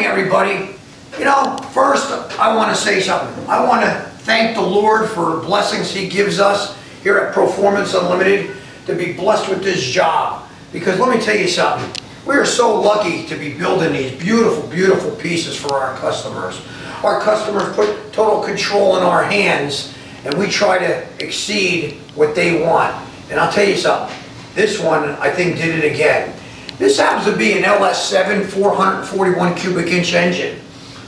morning, everybody. You know, first I want to say something. I want to thank the Lord for blessings He gives us here at Proformance Unlimited to be blessed with this job. Because let me tell you something. We are so lucky to be building these beautiful, beautiful pieces for our customers. Our customers put total control in our hands, and we try to exceed what they want. And I'll tell you something. This one, I think, did it again. This happens to be an LS7 441 cubic inch engine.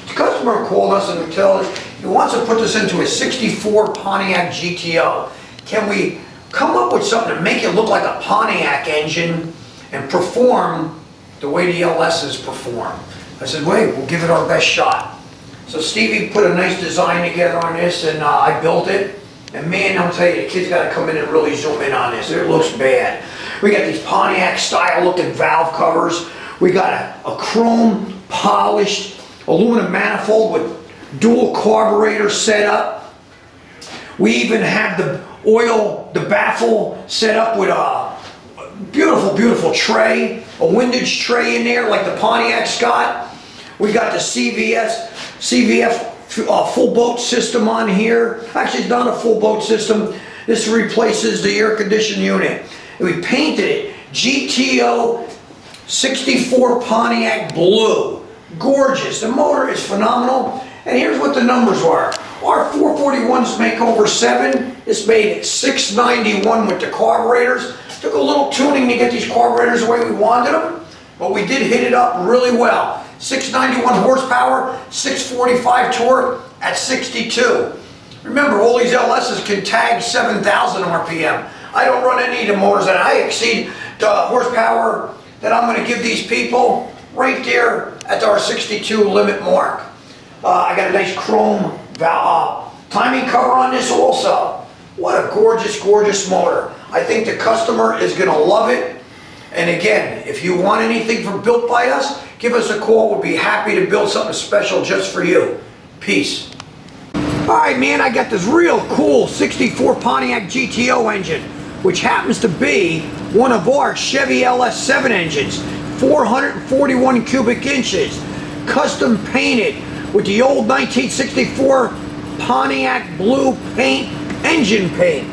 The customer called us and told us he wants to put this into a 64 Pontiac GTO. Can we come up with something to make it look like a Pontiac engine and perform the way the LSs perform? I said, wait, we'll give it our best shot. So Stevie put a nice design together on this, and I built it. And man, I'll tell you, the kid's got to come in and really zoom in on this. It looks bad. We got these Pontiac style looking valve covers. We got a chrome polished aluminum manifold with dual carburetor set up. We even have the baffle set up with a beautiful, beautiful tray, a windage tray in there like the Pontiac's got. We got the CVF full boat system on here. Actually, it's not a full boat system. This replaces the air conditioning unit. And we painted it GTO 64 Pontiac blue. Gorgeous. The motor is phenomenal. And here's what the numbers were. Our 441s make over 7. This made it 691 with the carburetors. Took a little tuning to get these carburetors the way we wanted them, but we did hit it up really well. 691 horsepower, 645 torque at 62. Remember, all these LSs can tag 7,000 RPM. I don't run any of the motors that I exceed the horsepower that I'm going to give these people right there at our 62 limit mark. I got a nice chrome timing cover on this also. What a gorgeous, gorgeous motor. I think the customer is going to love it. And again, if you want anything from built by us, give us a call. We'll be happy to build something special just for you. Peace. All right, man, I got this real cool 64 Pontiac GTO engine, which happens to be one of our Chevy LS7 engines, 441 cubic inches, custom painted with the old 1964 Pontiac blue paint, engine paint.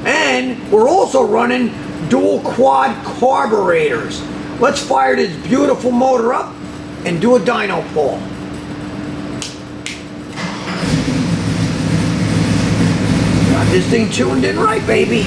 And we're also running dual quad carburetors. Let's fire this beautiful motor up and do a dyno pull. Got this thing tuned in right, baby.